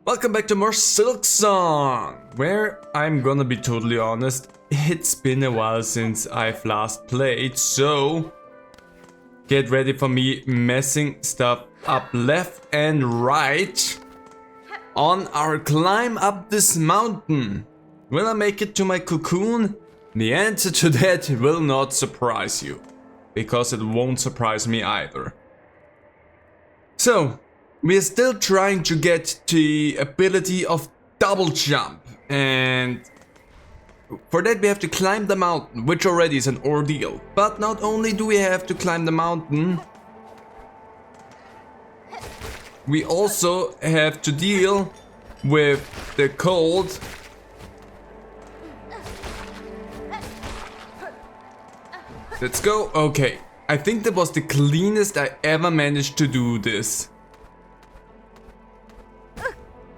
Welcome back to more Silksong, where I'm gonna be totally honest, it's been a while since I've last played, so get ready for me messing stuff up left and right on our climb up this mountain. Will I make it to my cocoon? The answer to that will not surprise you, because it won't surprise me either. So, we are still trying to get the ability of double jump, and for that we have to climb the mountain, which already is an ordeal. But not only do we have to climb the mountain, we also have to deal with the cold. Let's go. Okay, I think that was the cleanest I ever managed to do this.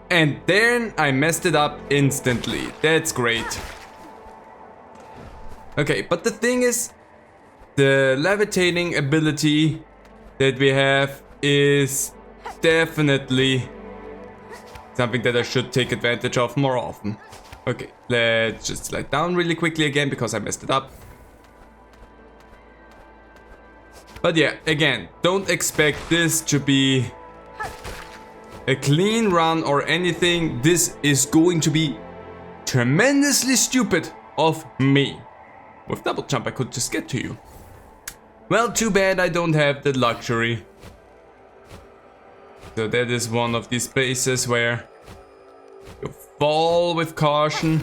And then I messed it up instantly. That's great. Okay, but the thing is, the levitating ability that we have is definitely something that I should take advantage of more often. Okay, let's just slide down really quickly again because I messed it up. But yeah, again, don't expect this to be a clean run or anything. This is going to be tremendously stupid of me. With double jump I could just get to you. Well, too bad I don't have the luxury. So that is one of these spaces where you fall with caution.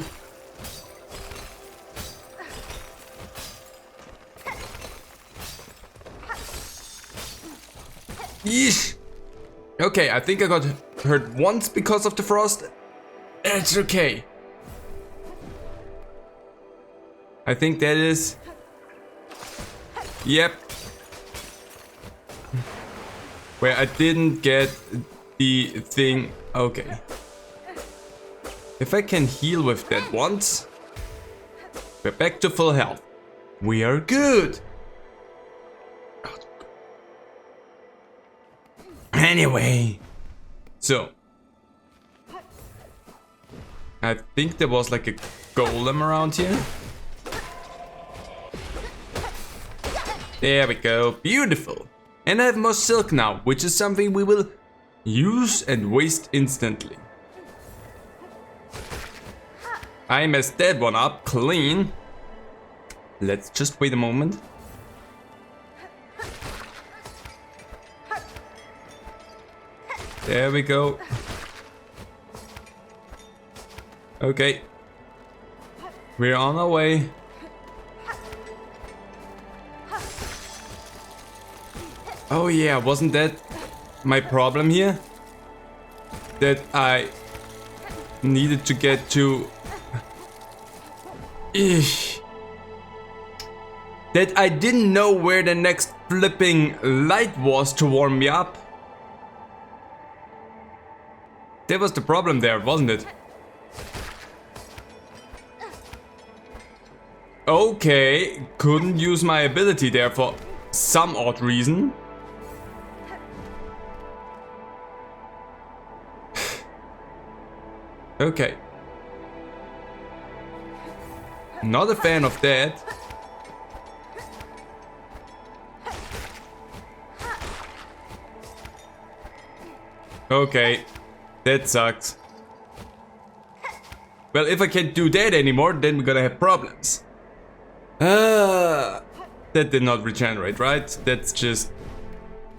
Yeesh. Okay, I think I got hurt once because of the frost. It's okay. I think that is... Yep. Where I didn't get the thing. Okay. If I can heal with that once, we're back to full health. We are good. Anyway, so I think there was like a golem around here. There we go, beautiful. And I have more silk now, which is something we will use and waste instantly. I messed that one up clean. Let's just wait a moment. There we go. Okay. We're on our way. Oh yeah, wasn't that my problem here? That I needed to get to... Eesh. That I didn't know where the next flipping light was to warm me up. That was the problem there, wasn't it? Okay, couldn't use my ability there for some odd reason. Okay. Not a fan of that. Okay. That sucks. Well, if I can't do that anymore, then we're gonna have problems. That did not regenerate, right? That's just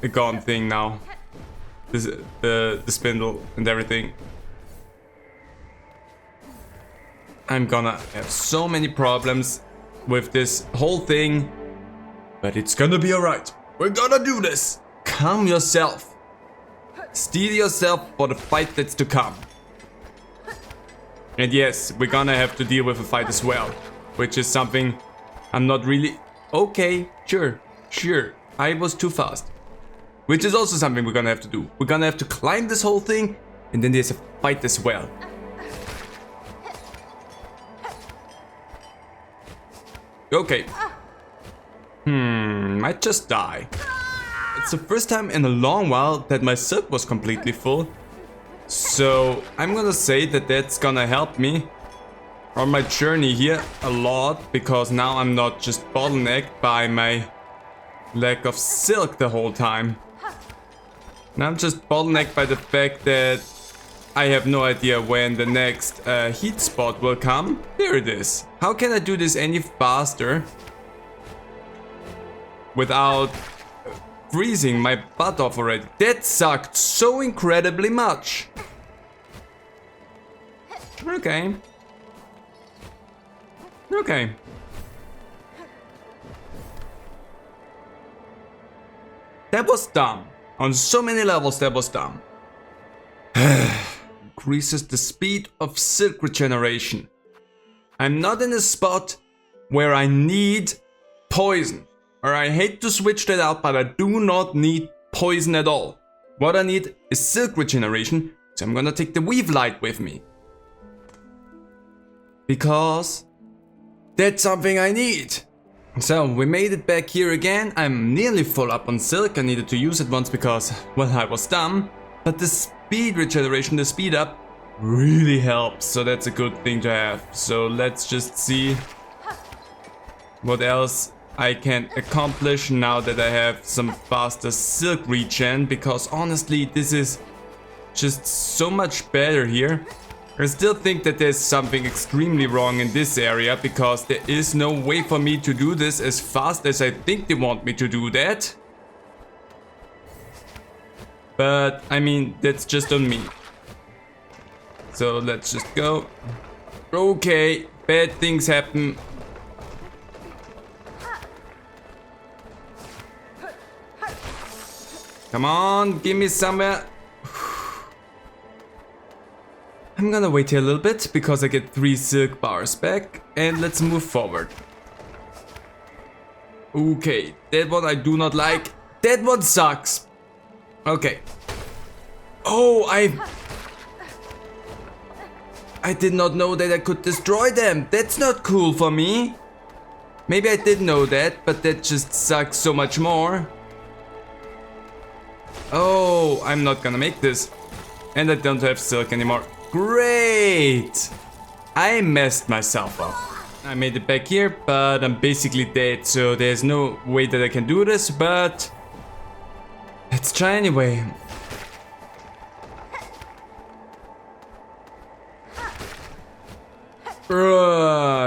a gone thing now. The spindle and everything. I'm gonna have so many problems with this whole thing, but it's gonna be alright. We're gonna do this. Calm yourself. Steel yourself for the fight that's to come. And yes, we're gonna have to deal with a fight as well, which is something I'm not really... Okay, sure, I was too fast. Which is also something we're gonna have to do. We're gonna have to climb this whole thing, and then there's a fight as well. Okay. Might just die. It's the first time in a long while that my silk was completely full. So I'm gonna say that that's gonna help me on my journey here a lot, because now I'm not just bottlenecked by my lack of silk the whole time. Now I'm just bottlenecked by the fact that I have no idea when the next heat spot will come. There it is. How can I do this any faster without freezing my butt off already? That sucked so incredibly much. Okay. Okay. That was dumb. On so many levels, that was dumb. Increases the speed of silk regeneration. I'm not in a spot where I need poison. Or I hate to switch that out, but I do not need poison at all. What I need is silk regeneration, so I'm gonna take the weave light with me. Because that's something I need. So we made it back here again. I'm nearly full up on silk. I needed to use it once because, well, I was dumb. But the speed regeneration, the speed up, really helps. So that's a good thing to have. So let's just see what else I can accomplish now that I have some faster silk regen. Because honestly, this is just so much better here. I still think that there's something extremely wrong in this area, because there is no way for me to do this as fast as I think they want me to do that. But, I mean, that's just on me. So let's just go. Okay, bad things happen. Come on, give me somewhere. I'm gonna wait here a little bit because I get 3 silk bars back, and let's move forward. Okay, that one I do not like. That one sucks. Okay. Oh, I did not know that I could destroy them. That's not cool for me. Maybe I did know that, but that just sucks so much more. Oh, I'm not gonna make this. And I don't have silk anymore. Great! I messed myself up. I made it back here, but I'm basically dead, so there's no way that I can do this, but let's try anyway.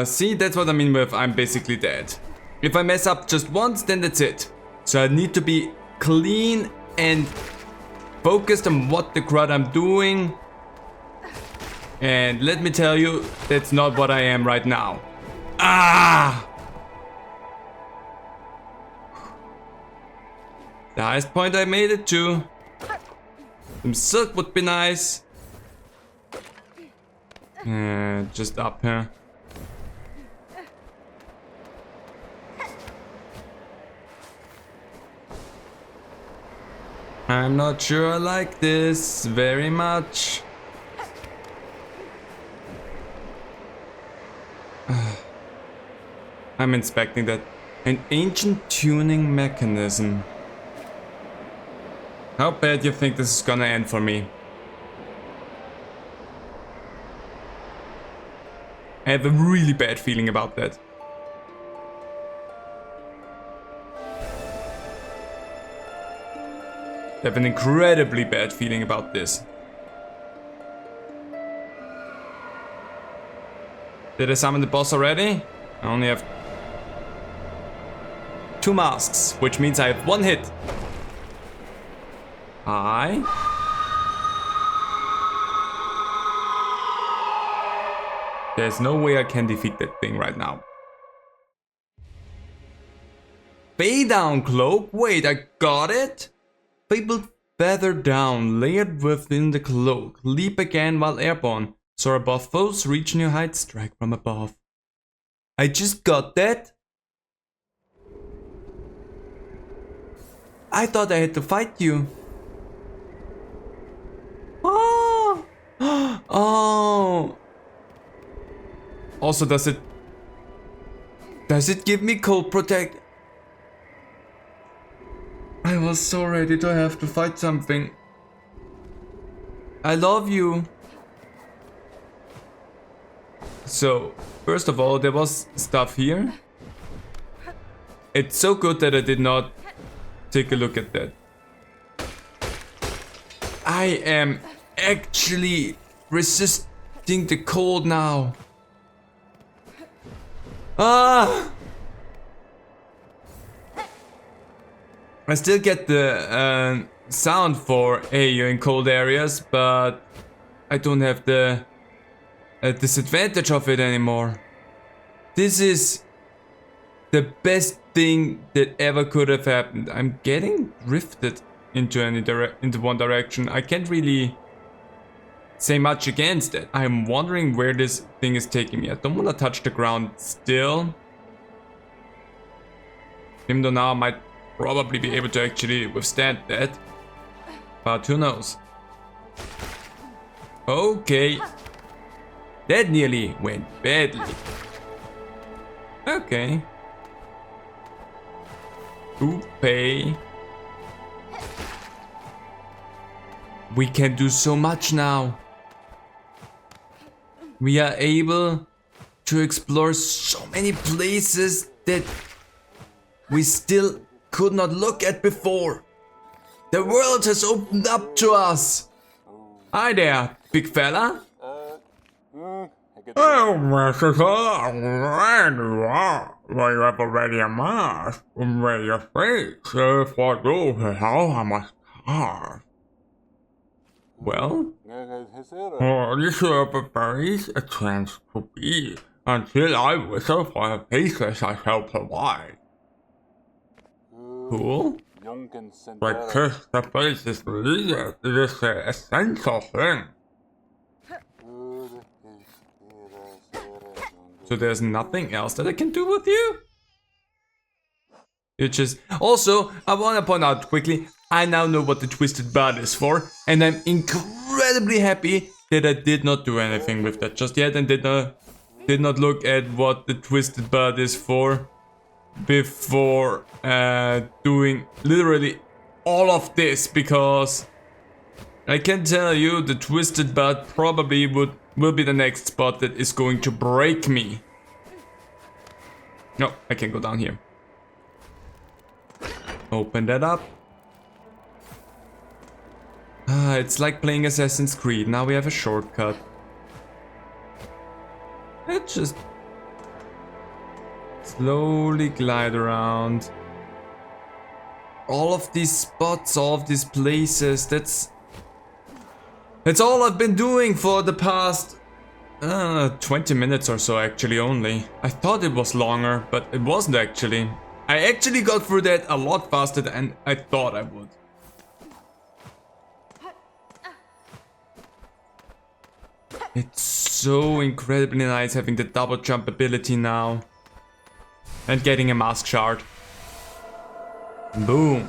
See, that's what I mean with I'm basically dead. If I mess up just once, then that's it. So I need to be clean and focused on what the crud I'm doing. And let me tell you, that's not what I am right now. Ah! The highest point I made it to. Some silk would be nice. Just up here. I'm not sure I like this very much. I'm inspecting that. An ancient tuning mechanism. How bad do you think this is gonna end for me? I have a really bad feeling about that. I have an incredibly bad feeling about this. Did I summon the boss already? I only have 2 masks, which means I have 1 hit. There's no way I can defeat that thing right now. Faydown Cloak? Wait, I got it? Fabled feather down, layered within the cloak. Leap again while airborne. Soar above foes, reach new heights, strike from above. I just got that? I thought I had to fight you. Oh! Oh! Also, does it give me cold protect? I was so ready to have to fight something. I love you. So, first of all, there was stuff here. It's so good that I did not take a look at that. I am actually resisting the cold now. Ah! I still get the sound for, hey, you're in cold areas, but I don't have the disadvantage of it anymore. This is the best thing that ever could have happened. I'm getting drifted into one direction. I can't really say much against it. I'm wondering where this thing is taking me. I don't want to touch the ground still. Even though now I might probably be able to actually withstand that. But who knows? Okay. That nearly went badly. Okay. Oopay. We can do so much now. We are able to explore so many places that we still could not look at before. The world has opened up to us. Hi there, big fella. Oh, Mexico, where you are? Well, you have already a mask where your face for you how I must have. Well, This face a chance to be until I whistle for the faces I shall provide. cool. But kiss the faces needed is the essential thing. So there's nothing else that I can do with you? You just... Also, I want to point out quickly, I now know what the twisted bud is for, and I'm incredibly happy that I did not do anything with that just yet and did not look at what the twisted bud is for before doing literally all of this, because I can tell you the twisted bud probably will be the next spot that is going to break me. No, I can't go down here. Open that up. Ah, it's like playing Assassin's Creed. Now we have a shortcut. Let's just slowly glide around. All of these spots, all of these places, that's all I've been doing for the past 20 minutes or so actually only. I thought it was longer, but it wasn't actually. I actually got through that a lot faster than I thought I would. It's so incredibly nice having the double jump ability now. And getting a mask shard. Boom.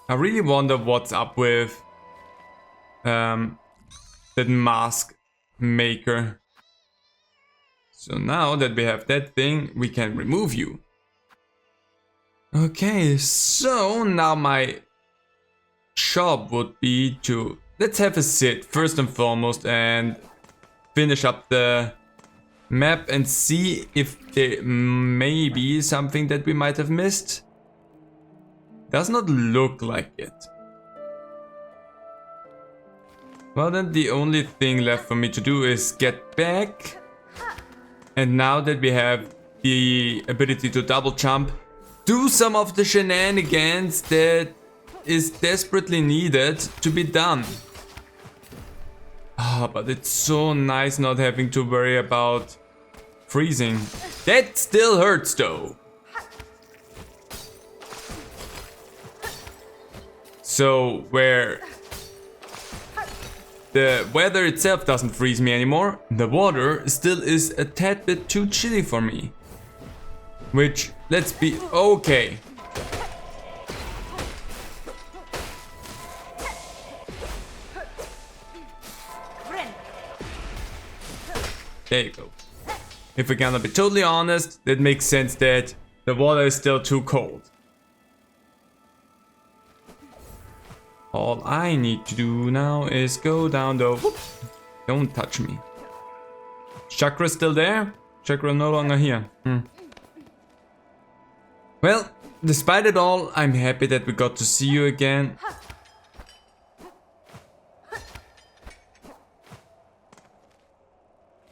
I really wonder what's up with that mask maker. So now that we have that thing, we can remove you. Okay, so now my job would be to... Let's have a sit first and foremost and finish up the map and see if there may be something that we might have missed. Does not look like it. Well then the only thing left for me to do is get back. And now that we have the ability to double jump, do some of the shenanigans that is desperately needed to be done. Ah, but it's so nice not having to worry about freezing. That still hurts though. So where the weather itself doesn't freeze me anymore, the water still is a tad bit too chilly for me. Which, let's be okay. There you go. If we're gonna be totally honest, that makes sense that the water is still too cold. all I need to do now is go down the... Whoops, don't touch me. Chakra still there? Chakra no longer here. Well, despite it all, I'm happy that we got to see you again.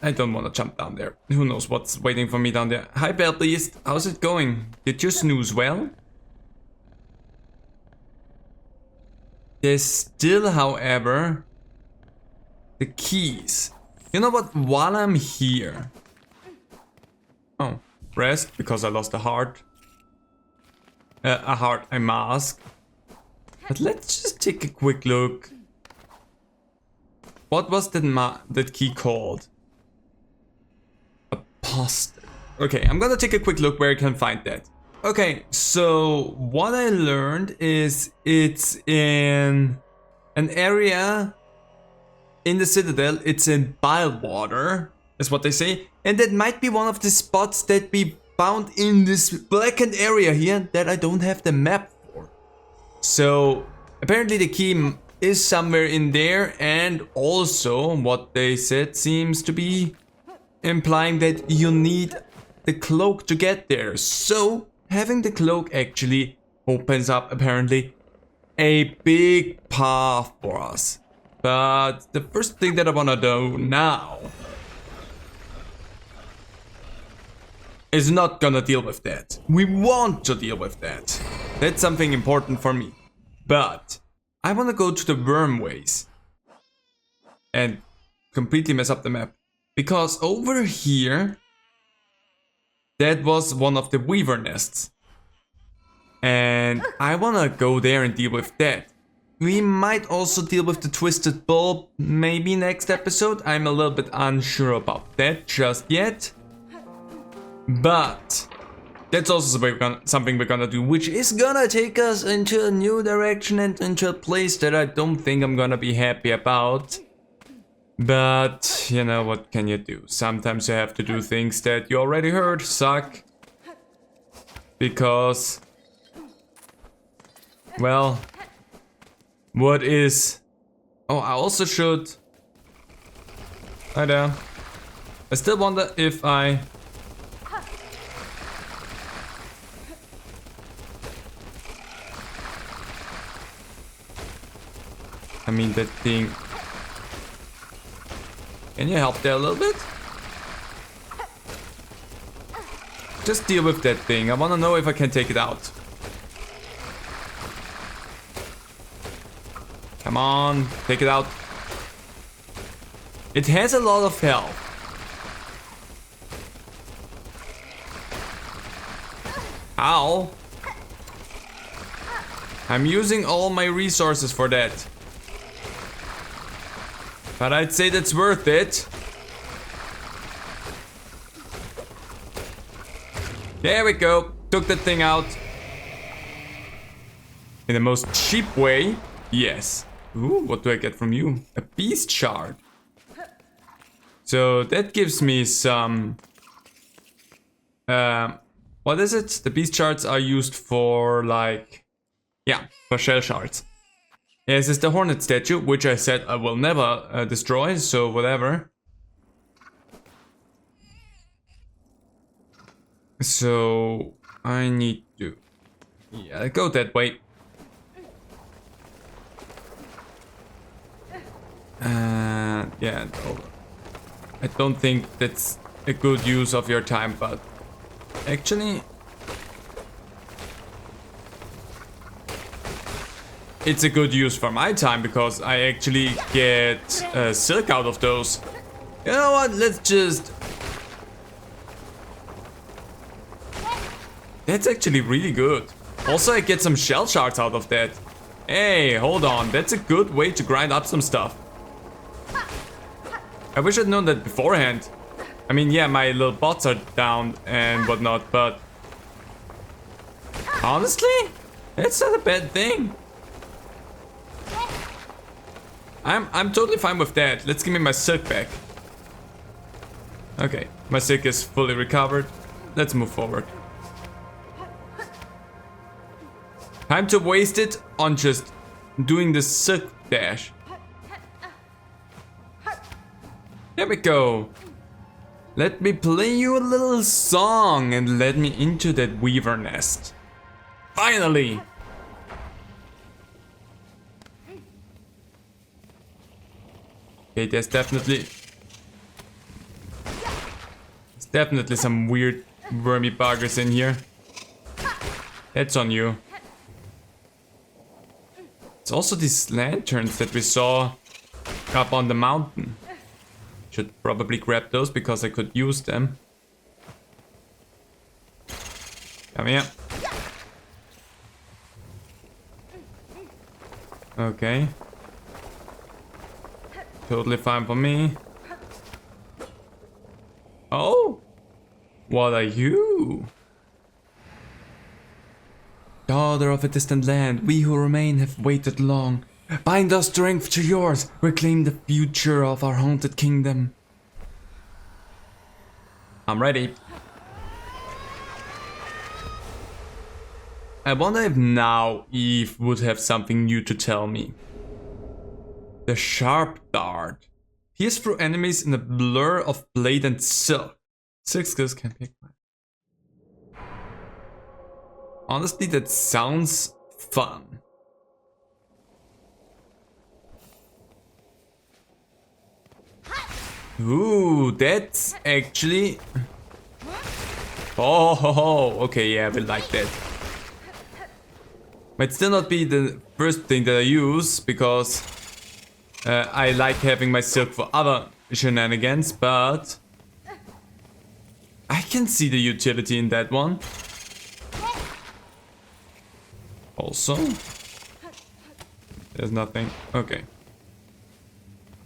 I don't want to jump down there. Who knows what's waiting for me down there. Hi Beast, how's it going? Did you snooze well? There's still, however, the keys. You know what? While I'm here... Oh, rest, because I lost a heart. A mask. But let's just take a quick look. What was that key called? Apostate. Okay, I'm gonna take a quick look where I can find that. Okay, so what I learned is it's in an area in the Citadel. It's in Bywater, is what they say. And that might be one of the spots that we found in this blackened area here that I don't have the map for. So apparently the key is somewhere in there, and also what they said seems to be implying that you need the cloak to get there. So having the cloak actually opens up apparently a big path for us. But the first thing that I wanna do now is not gonna deal with that. We want to deal with that. That's something important for me. But I wanna go to the wormways and completely mess up the map. Because over here, that was one of the weaver nests. And I wanna go there and deal with that. We might also deal with the twisted bulb maybe next episode. I'm a little bit unsure about that just yet. But that's also something we're gonna do, which is gonna take us into a new direction and into a place that I don't think I'm gonna be happy about. But, you know, what can you do? Sometimes you have to do things that you already heard suck. Because, well, what is... Oh, I also should... Hi there. I still wonder if I... I mean, that thing... Can you help there a little bit? Just deal with that thing. I want to know if I can take it out. Come on, take it out. It has a lot of health. Ow. I'm using all my resources for that. But I'd say that's worth it. There we go. Took that thing out. In the most cheap way. Yes. Ooh, what do I get from you? A beast shard. So that gives me some... what is it? The beast shards are used for like... Yeah, for shell shards. Yes, it's the hornet statue, which I said I will never destroy, so whatever. So I need to... Yeah, go that way. Yeah, no, I don't think that's a good use of your time, but actually... It's a good use for my time, because I actually get silk out of those. You know what, let's just... That's actually really good. Also, I get some shell shards out of that. Hey, hold on, that's a good way to grind up some stuff. I wish I'd known that beforehand. I mean, yeah, my little bots are down and whatnot, but... Honestly, it's not a bad thing. I'm totally fine with that. Let's give me my silk back. Okay, my silk is fully recovered. Let's move forward. Time to waste it on just doing the silk dash. There we go. Let me play you a little song and let me into that weaver nest. Finally! Okay, there's definitely some weird wormy buggers in here. That's on you. It's also these lanterns that we saw up on the mountain. Should probably grab those because I could use them. Come here. Okay. Totally fine for me. Oh! What are you? Daughter of a distant land, we who remain have waited long. Bind our strength to yours, reclaim the future of our haunted kingdom. I'm ready. I wonder if now Eve would have something new to tell me. The sharp dart. Pierce through enemies in a blur of blade and silk. 6 skills can pick one. Honestly, that sounds fun. Ooh, that's actually... Oh, okay, yeah, we like that. Might still not be the first thing that I use, because I like having my silk for other shenanigans, but I can see the utility in that one. Also, there's nothing. Okay.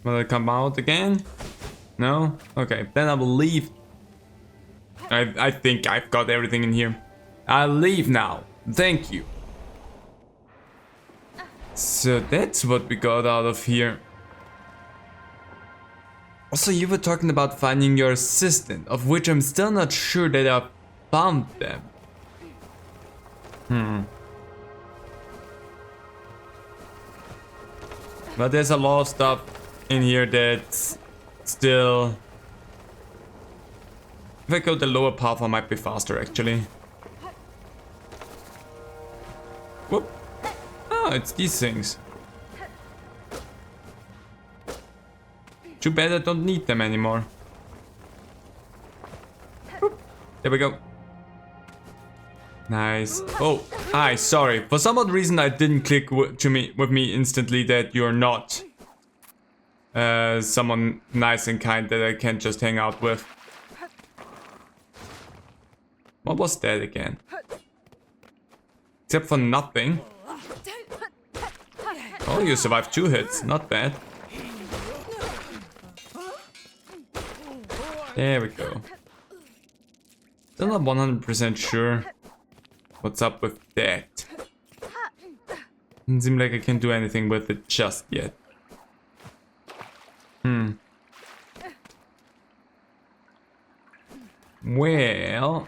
Will it come out again? No? Okay, then I will leave. I think I've got everything in here. I'll leave now. Thank you. So that's what we got out of here. Also, you were talking about finding your assistant, of which I'm still not sure that I found them. But there's a lot of stuff in here that's still... If I go the lower path, I might be faster actually. Whoop. Oh, it's these things. Too bad I don't need them anymore. Whoop. There we go. Nice. Oh, hi, sorry. For some odd reason I didn't click with me instantly that you're not someone nice and kind that I can just hang out with. What was that again? Except for nothing. Oh, you survived 2 hits. Not bad. There we go. Still not 100% sure what's up with that. Doesn't seem like I can do anything with it just yet. Well...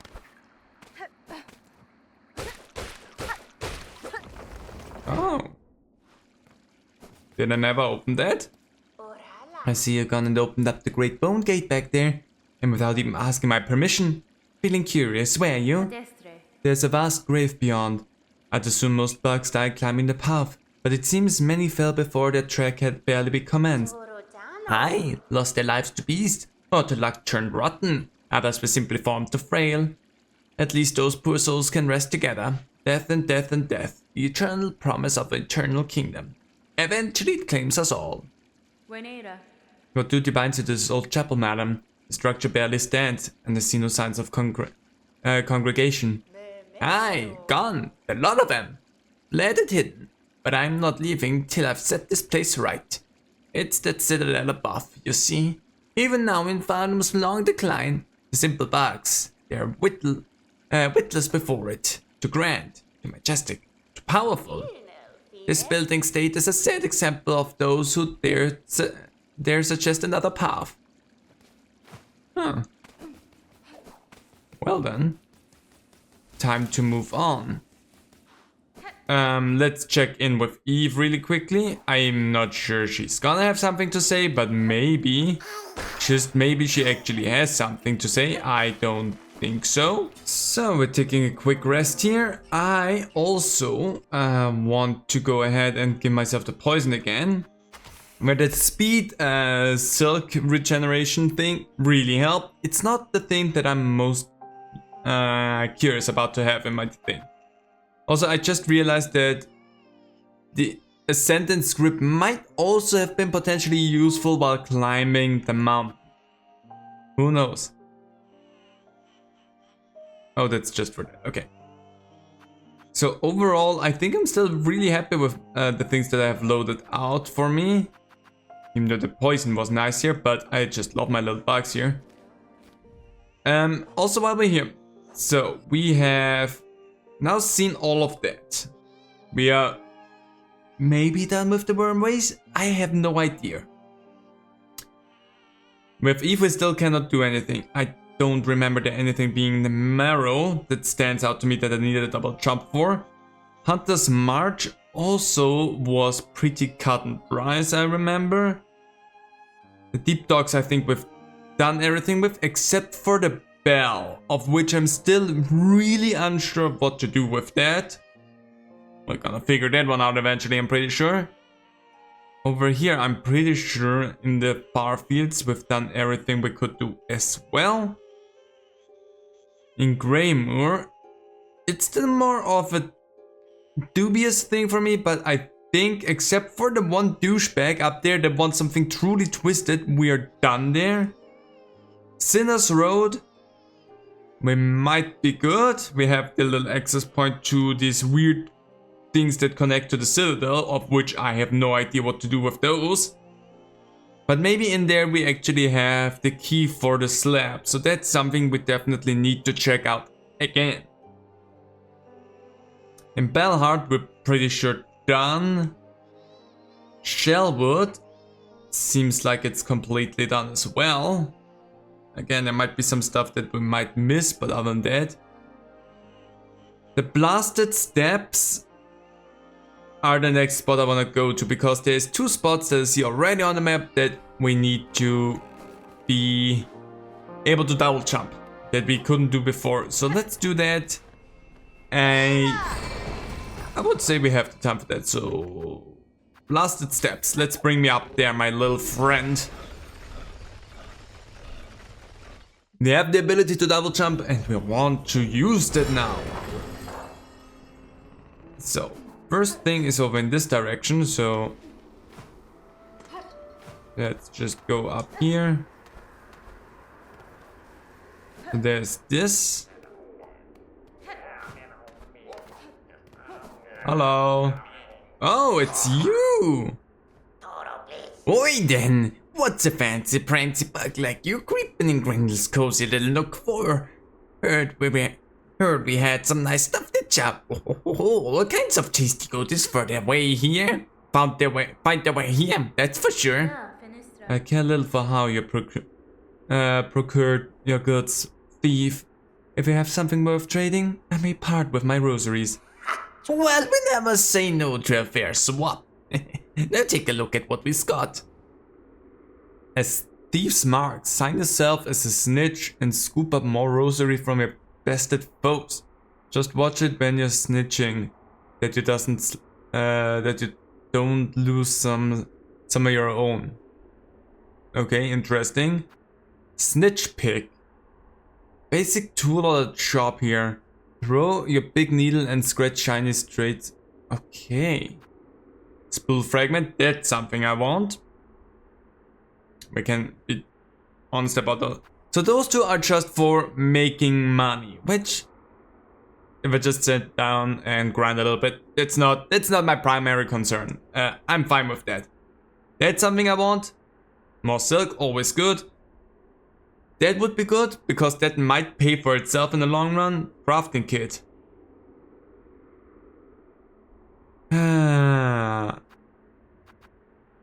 Oh. Did I never open that? I see you gone and opened up the Great Bone Gate back there. And without even asking my permission. Feeling curious, where are you? There's a vast grave beyond. I'd assume most bugs died climbing the path. But it seems many fell before their trek had barely been commenced. Aye, lost their lives to beast. Or to luck turned rotten. Others were simply formed too frail. At least those poor souls can rest together. Death and death and death. The eternal promise of an eternal kingdom. Eventually it claims us all. What duty binds you to this old chapel, madam? The structure barely stands, and I see no signs of congregation. Aye, gone. A lot of them. Fled and hidden. But I'm not leaving till I've set this place right. It's that citadel above, you see. Even now in Faydown's long decline, the simple bugs, they're witless before it. Too grand, too majestic, too powerful. This building state is a sad example of those who dare suggest another path. Huh. Well then. Time to move on. Let's check in with Eve really quickly. I'm not sure she's gonna have something to say, but maybe, just maybe she actually has something to say. I don't think so. So we're taking a quick rest here. I also want to go ahead and give myself the poison again. Where that speed silk regeneration thing really helped. It's not the thing that I'm most curious about to have in my thing. Also, I just realized that the Ascendant script might also have been potentially useful while climbing the mountain. Who knows? Oh, that's just for that. Okay. So overall, I think I'm still really happy with the things that I have loaded out for me. Even though the poison was nice here, but I just love my little bugs here. Also while we're here, so we have now seen all of that. We are maybe done with the wormways? I have no idea. With Eve we still cannot do anything. I don't remember there anything being the marrow that stands out to me that I needed a double jump for. Hunter's March also was pretty cut and dry as I remember. The deep dogs I think we've done everything with except for the bell, of which I'm still really unsure of what to do with that. We're gonna figure that one out eventually, I'm pretty sure. Over here I'm pretty sure in the far fields we've done everything we could do as well. In Greymoor, it's still more of a dubious thing for me, but I think except for the one douchebag up there that wants something truly twisted, we are done there. Sinner's Road, we might be good. We have the little access point to these weird things that connect to the Citadel, of which I have no idea what to do with those. But maybe in there we actually have the key for the slab, so that's something we definitely need to check out again. In Belhart we're pretty sure done. Shellwood seems like it's completely done as well. Again, there might be some stuff that we might miss, but other than that. The Blasted Steps are the next spot I want to go to, because there's two spots that I see already on the map that we need to be able to double jump that we couldn't do before. So let's do that. I would say we have the time for that, so Blasted Steps, let's bring me up there, my little friend. We have the ability to double jump and we want to use that now. So, first thing is over in this direction, so let's just go up here. There's this. Hello. Oh, it's you! Oi then! What's a fancy prancy bug like you creeping in Grindel's cozy little nook for? Heard we had some nice stuff to chop. All kinds of tasty goodies for their way here. Find their way here, that's for sure. I care little for how you procured your goods, thief. If you have something worth trading, I may part with my rosaries. Well, we never say no to a fair swap. Now take a look at what we've got. As thief's mark, sign yourself as a snitch and scoop up more rosary from your bested foes. Just watch it when you're snitching, that you don't lose some of your own. Okay, interesting. Snitch pick. Basic tool or a chop here. Throw your big needle and scratch shiny straight. Okay. Spool fragment, that's something I want. We can be honest about that. So those two are just for making money, which if I just sit down and grind a little bit, it's not my primary concern. I'm fine with that. That's something I want. More silk, always good. That would be good, because that might pay for itself in the long run. Crafting kit.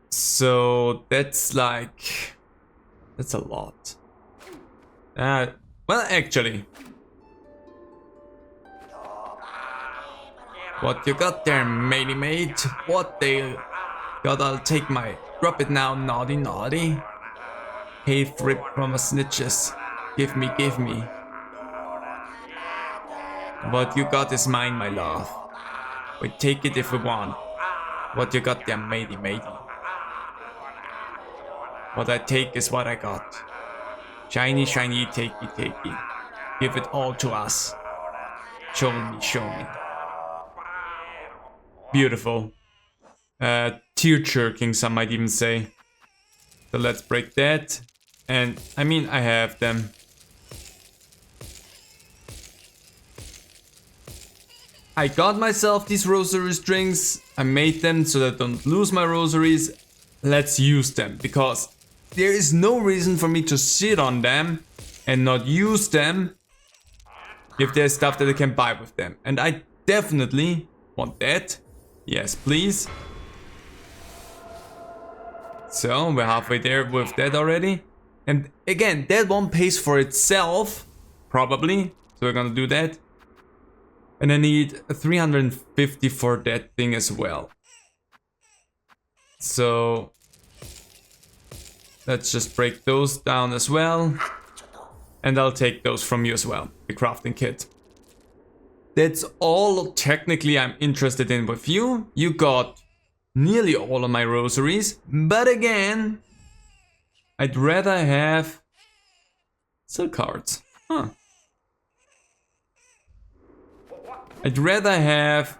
So that's like... that's a lot. Well, actually... What you got there, matey mate? What they got? I'll take my. Drop it now, naughty naughty. Hey, thrip from a snitches. Give me, give me. What you got is mine, my love. We take it if we want. What you got there, matey matey? What I take is what I got. Shiny, shiny, takey, takey. Give it all to us. Show me, show me. Beautiful. Tear jerking, some might even say. So let's break that. And I mean, I have them. I got myself these rosary strings. I made them so that I don't lose my rosaries. Let's use them because there is no reason for me to sit on them and not use them if there's stuff that I can buy with them. And I definitely want that. Yes, please. So we're halfway there with that already. And again, that one pays for itself, probably. So we're gonna do that. And I need 350 for that thing as well. So let's just break those down as well. And I'll take those from you as well, the crafting kit. That's all technically I'm interested in with you. You got nearly all of my rosaries, but again, I'd rather have silk cards. Huh. I'd rather have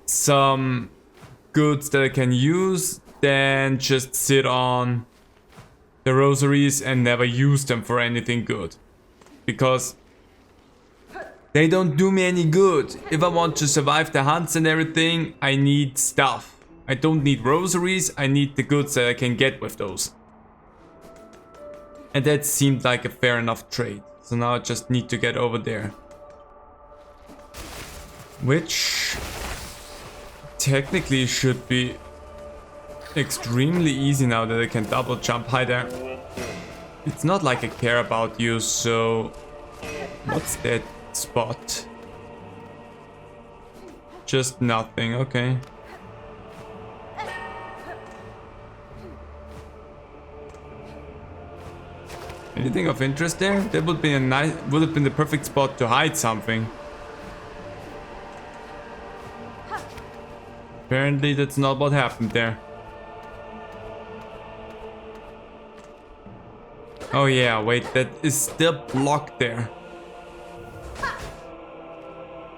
some goods that I can use than just sit on the rosaries and never use them for anything good. Because they don't do me any good. If I want to survive the hunts and everything, I need stuff. I don't need rosaries, I need the goods that I can get with those. And that seemed like a fair enough trade. So now I just need to get over there. Which technically should be extremely easy now that I can double jump. Hi there. It's not like I care about you, so what's that spot? Just nothing, okay. Anything of interest there? That would be would have been the perfect spot to hide something. Apparently that's not what happened there. Oh yeah, wait, that is still blocked there.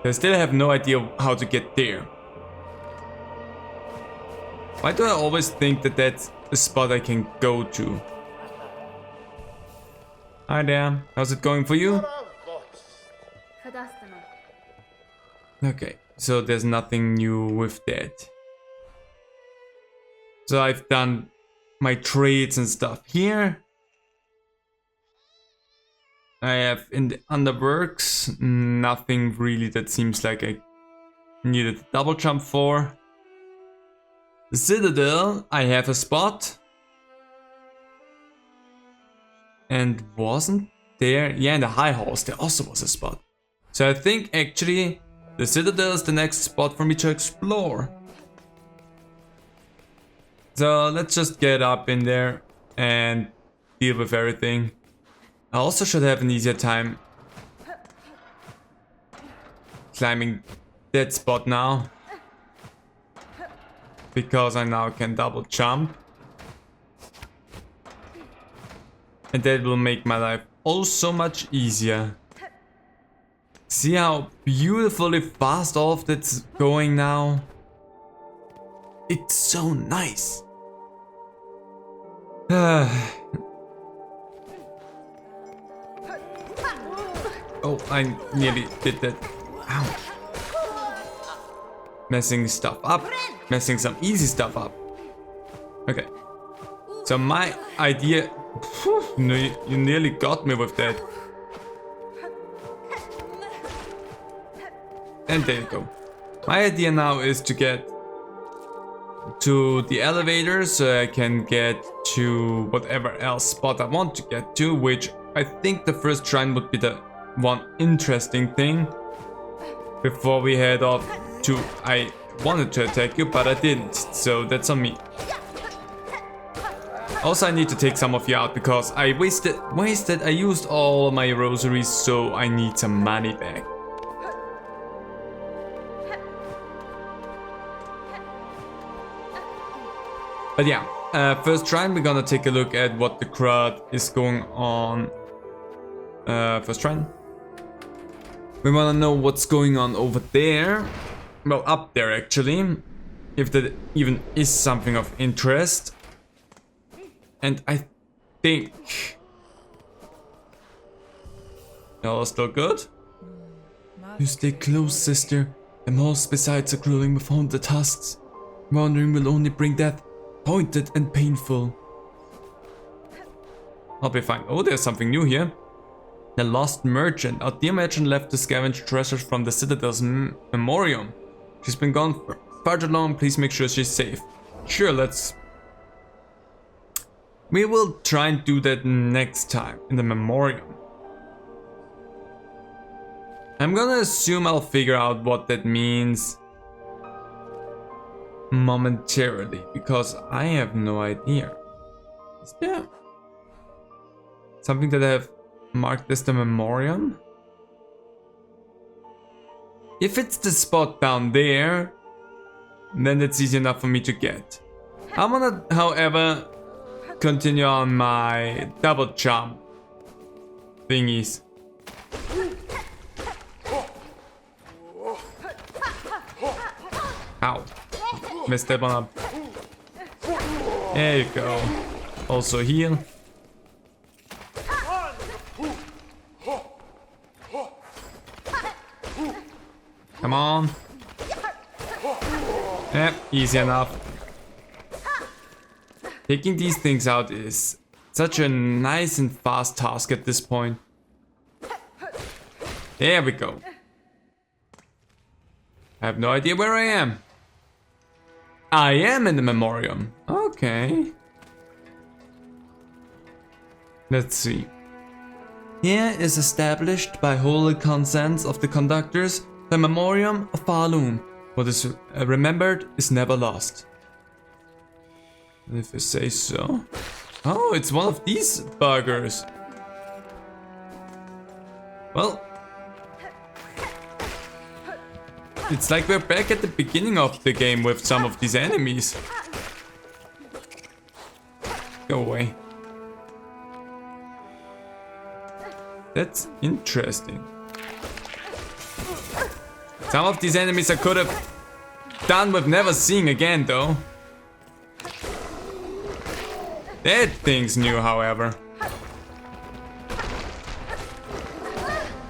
I still have no idea how to get there. Why do I always think that that's a spot I can go to? Hi there, how's it going for you? Okay, so there's nothing new with that. So I've done my trades and stuff here. I have in the underworks nothing really that seems like I needed a double jump for. The Citadel, I have a spot. And wasn't there? Yeah, in the High Halls there also was a spot. So I think actually the Citadel is the next spot for me to explore. So let's just get up in there and deal with everything. I also should have an easier time climbing that spot now. Because I now can double jump. And that will make my life oh so much easier. See how beautifully fast off that's going now? It's so nice. Oh, I nearly did that. Ow. Messing stuff up. Messing some easy stuff up. Okay. So my idea... Whew, you nearly got me with that. And there you go. My idea now is to get to the elevator so I can get to whatever else spot I want to get to, which I think the first shrine would be the one interesting thing. before we head off to... I wanted to attack you, but I didn't, so that's on me. Also, I need to take some of you out because I I used all my rosaries, so I need some money back. But yeah, first shrine, we're gonna take a look at what the crowd is going on. First shrine. We wanna know what's going on over there. Well, up there actually. If that even is something of interest. And I think... Y'all are still good? You stay close, sister. The most besides are grueling with haunted tusks. Wandering will only bring death. Pointed and painful. I'll be fine. Oh, there's something new here. The lost merchant. Our dear merchant left to scavenge treasures from the Citadel's memoriam. She's been gone for far too long. Please make sure she's safe. Sure, let's... We will try and do that next time in the memoriam. I'm gonna assume I'll figure out what that means momentarily, because I have no idea. Is there something that I have marked as the memoriam? If it's the spot down there, then that's easy enough for me to get. I'm gonna, however, continue on my double jump thingies. Ow. Messed that one up. There you go. Also heal. Come on. Yep, easy enough. Taking these things out is such a nice and fast task at this point. There we go. I have no idea where I am. I am in the memoriam. Okay. Let's see. Here is established by holy consents of the conductors the memoriam of Falun. What is remembered is never lost. If you say so. Oh, it's one of these buggers. Well, it's like we're back at the beginning of the game with some of these enemies. Go away. That's interesting. Some of these enemies I could have done with never seeing again, though. That thing's new, however.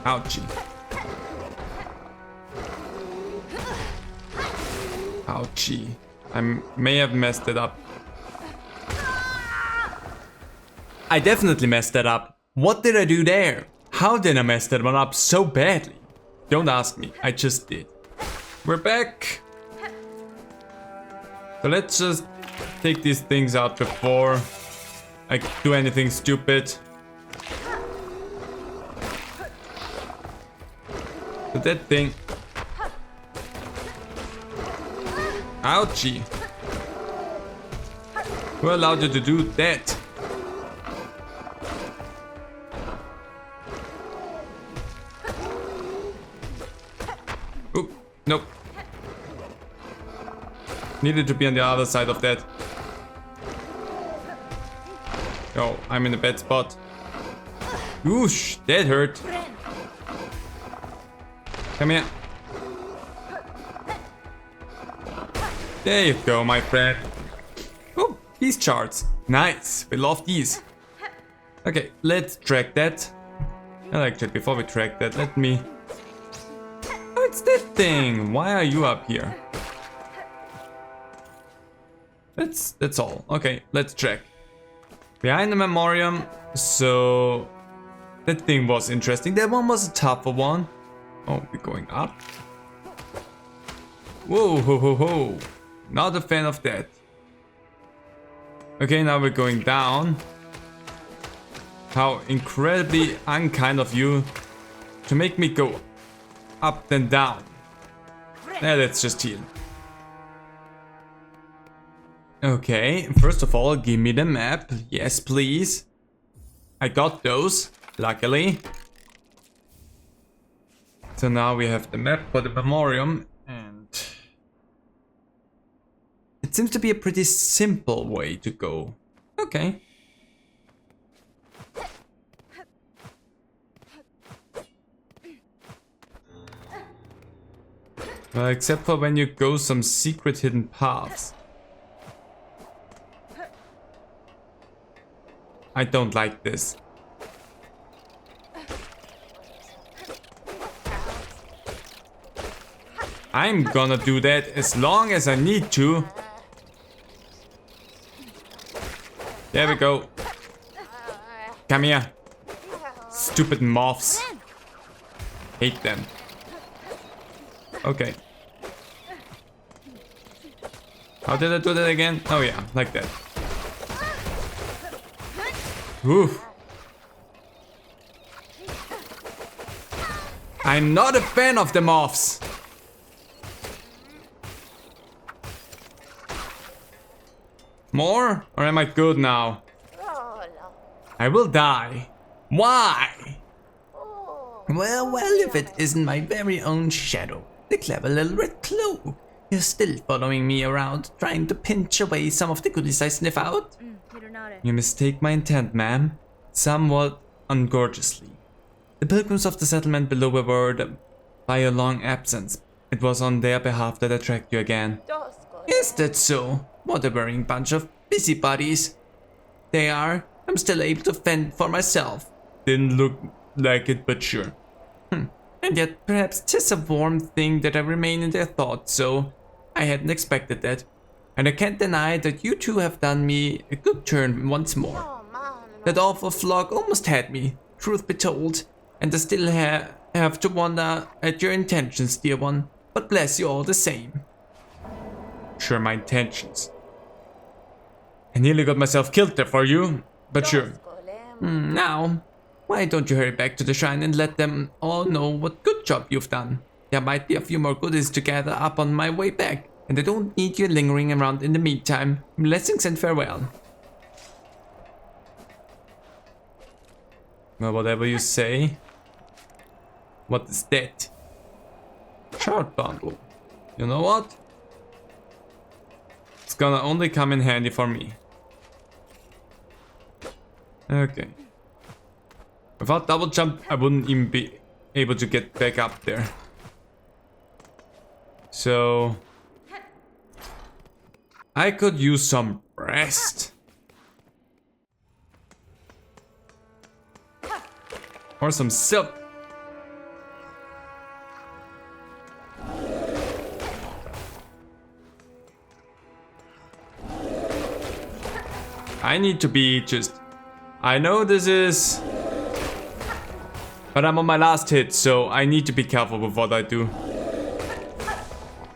Ouchie. Ouchie. I may have messed it up. I definitely messed that up. What did I do there? How did I mess that one up so badly? Don't ask me, I just did. We're back. So let's just take these things out before I do anything stupid. But that thing... Ouchie. Who allowed you to do that? Oop, nope. Needed to be on the other side of that. Oh, I'm in a bad spot. Oosh, that hurt. Come here. There you go, my friend. Oh, these charts. Nice, we love these. Okay, let's track that. Well, actually, before we track that, let me... Oh, it's that thing. Why are you up here? That's all. Okay, let's check. Behind the memoriam, so that thing was interesting. That one was a tougher one. Oh, we're going up. Whoa, ho, ho, ho. Not a fan of that. Okay, now we're going down. How incredibly unkind of you to make me go up then down. Let's just heal. Okay, first of all, give me the map. Yes, please. I got those, luckily. So now we have the map for the memoriam, and it seems to be a pretty simple way to go. Okay. Well, except for when you go some secret hidden paths. I don't like this. I'm gonna do that as long as I need to. There we go. Come here. Stupid moths. Hate them. Okay. How did I do that again? Oh yeah, like that. Oof. I'm not a fan of the moths. More? Or am I good now? I will die. Why? Well, if it isn't my very own shadow, the clever little red cloak. You're still following me around, trying to pinch away some of the goodies I sniff out? You mistake my intent, ma'am. Somewhat ungorgeously. The pilgrims of the settlement below were worried by your long absence. It was on their behalf that I tracked you again. Is that so? What a worrying bunch of busybodies. They are. I'm still able to fend for myself. Didn't look like it, but sure. And yet, perhaps 'tis a warm thing that I remain in their thoughts, so I hadn't expected that. And I can't deny that you two have done me a good turn once more. That awful flock almost had me, truth be told, and I still have to wonder at your intentions, dear one, but bless you all the same. Sure, my intentions. I nearly got myself killed there for you, but sure. Now, why don't you hurry back to the shrine and let them all know what good job you've done? There might be a few more goodies to gather up on my way back, and I don't need you lingering around in the meantime. Blessings and farewell. Well, whatever you say. What is that? Shard bundle. You know what? It's gonna only come in handy for me. Okay. Without double jump, I wouldn't even be able to get back up there. So I could use some rest. Or some silk. I need to be just... I know this is... But I'm on my last hit, so I need to be careful with what I do.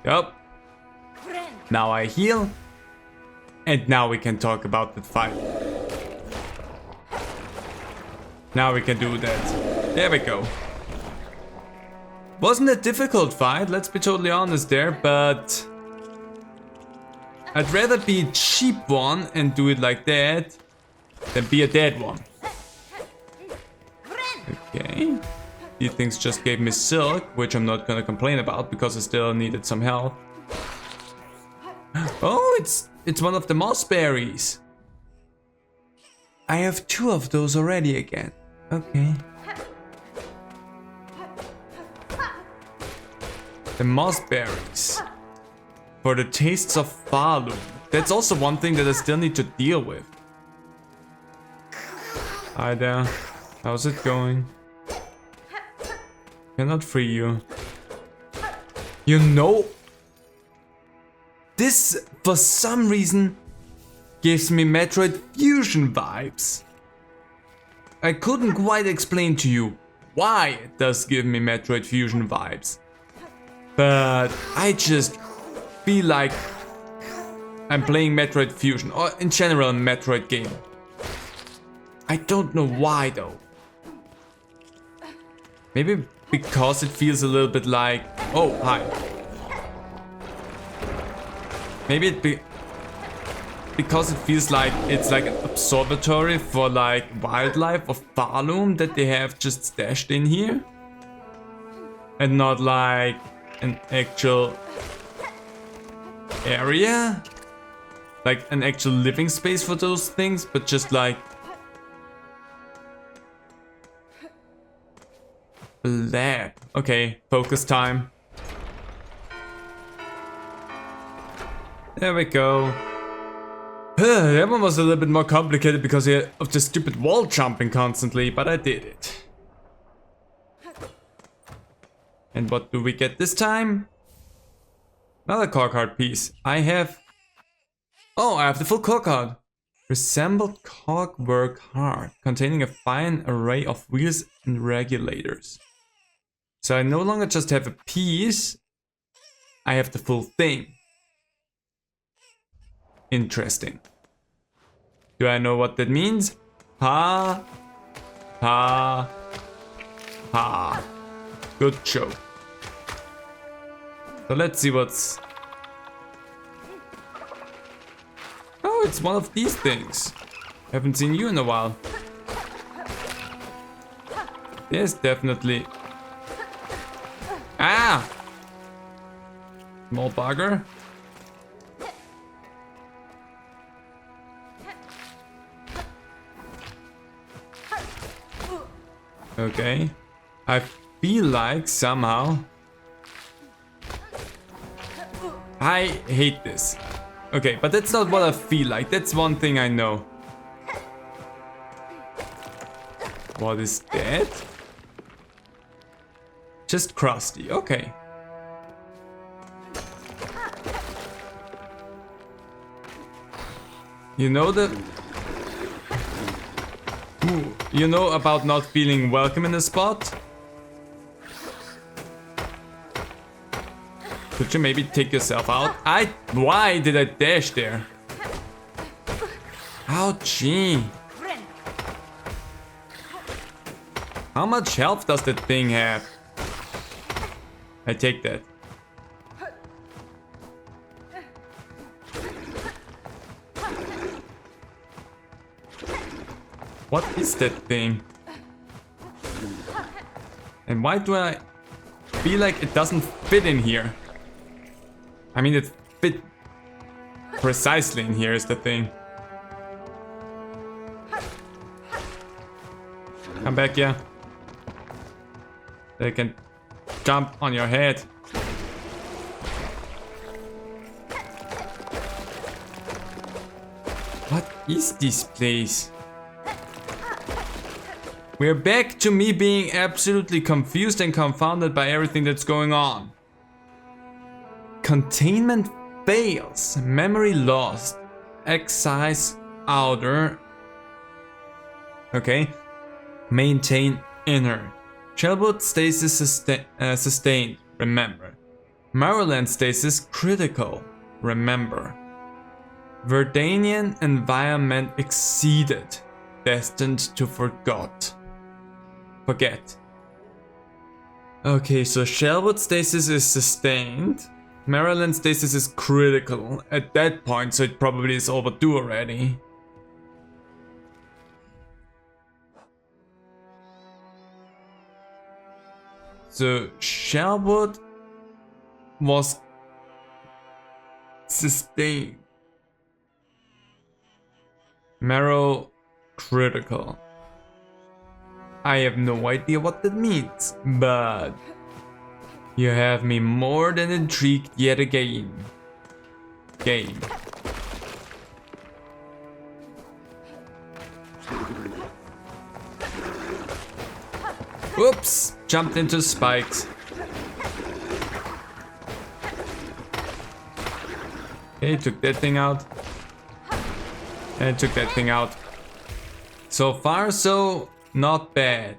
Yup. Now I heal. And now we can talk about the fight. Now we can do that. There we go. Wasn't a difficult fight, let's be totally honest there, but... I'd rather be a cheap one and do it like that than be a dead one. Okay. These things just gave me silk, which I'm not gonna complain about because I still needed some help. Oh, it's one of the moss berries. I have 2 of those already again. Okay. The moss berries. For the tastes of Falu. That's also one thing that I still need to deal with. Hi there. How's it going? Cannot free you. You know, this for some reason gives me Metroid Fusion vibes. I couldn't quite explain to you why it does give me Metroid Fusion vibes. But I just feel like I'm playing Metroid Fusion, or in general a Metroid game. I don't know why though. Maybe because it feels a little bit like... Oh, hi. Maybe because it feels like it's like an observatory for like wildlife of Barloom that they have just stashed in here. And not like an actual area. Like an actual living space for those things, but just like a lab. Okay, focus time. There we go. That one was a little bit more complicated because of the stupid wall jumping constantly, but I did it. And what do we get this time? Another core card piece. I have the full core card. Resembled clockwork heart, containing a fine array of wheels and regulators. So I no longer just have a piece, I have the full thing. Interesting. Do I know what that means? Ha. Ha. Ha. Good show. So let's see what's... Oh, it's one of these things. Haven't seen you in a while. There's definitely... Ah! Small bugger. Okay. I feel like somehow... I hate this. Okay, but that's not what I feel like. That's one thing I know. What is that? Just crusty. Okay. You know the... Ooh, you know about not feeling welcome in a spot? Could you maybe take yourself out? Why did I dash there? Ouchie. How much health does that thing have? I take that. What is that thing? And why do I feel like it doesn't fit in here? I mean, it fit precisely in here is the thing. Come back here. They can jump on your head. What is this place? We're back to me being absolutely confused and confounded by everything that's going on. Containment fails. Memory lost. Excise outer. Okay. Maintain inner. Shellwood stasis sustained. Remember. Maryland stasis critical. Remember. Verdanian environment exceeded. Destined to forget. Okay, so Shellwood stasis is sustained. Maryland stasis is critical at that point, so it probably is overdue already. So Shellwood was sustained. Marrow critical. I have no idea what that means, but you have me more than intrigued yet again. Game. Oops! Jumped into spikes. Okay, took that thing out. And took that thing out. So far, so not bad.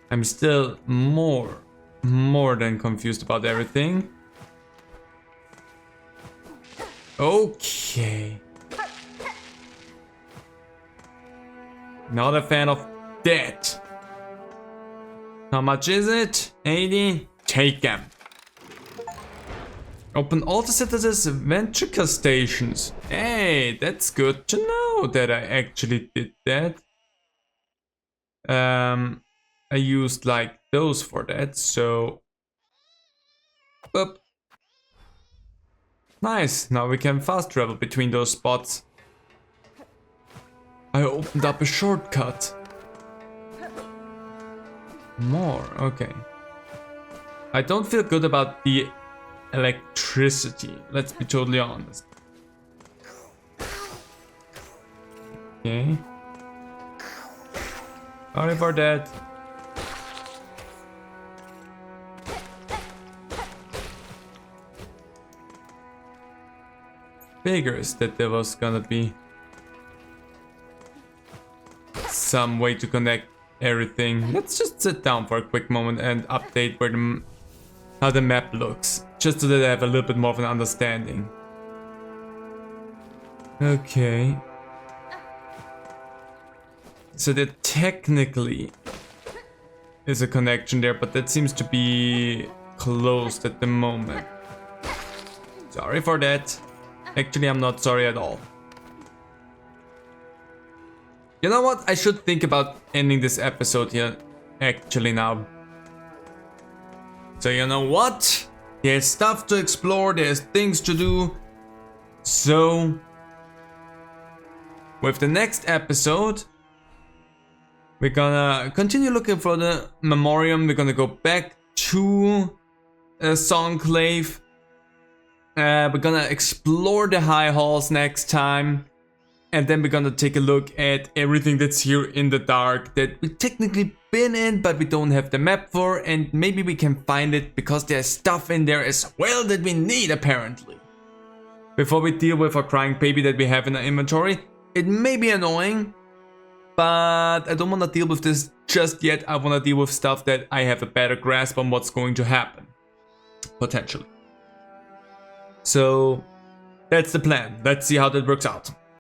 I'm still more than confused about everything. Okay. Not a fan of that. How much is it? 80? take them. Open all the citizens' Ventrica stations. Hey, that's good to know that I actually did that. I used like those for that, so... Boop. Nice, now we can fast travel between those spots. I opened up a shortcut. More, okay. I don't feel good about the electricity, let's be totally honest. Okay. Sorry for that. Figures that there was gonna be some way to connect everything. Let's just sit down for a quick moment and update where how the map looks, just so that I have a little bit more of an understanding. Okay. So there technically is a connection there, but that seems to be closed at the moment. Sorry for that. Actually, I'm not sorry at all. You know what? I should think about ending this episode here, actually now. So you know what? There's stuff to explore, there's things to do. So, with the next episode, we're gonna continue looking for the memoriam. We're gonna go back to Songclave. We're gonna explore the high halls next time. And then we're gonna take a look at everything that's here in the dark that we technically been in, but we don't have the map for. And maybe we can find it because there's stuff in there as well that we need apparently. Before we deal with our crying baby that we have in our inventory. It may be annoying, but I don't want to deal with this just yet. I want to deal with stuff that I have a better grasp on what's going to happen. Potentially. So, that's the plan. Let's see how that works out.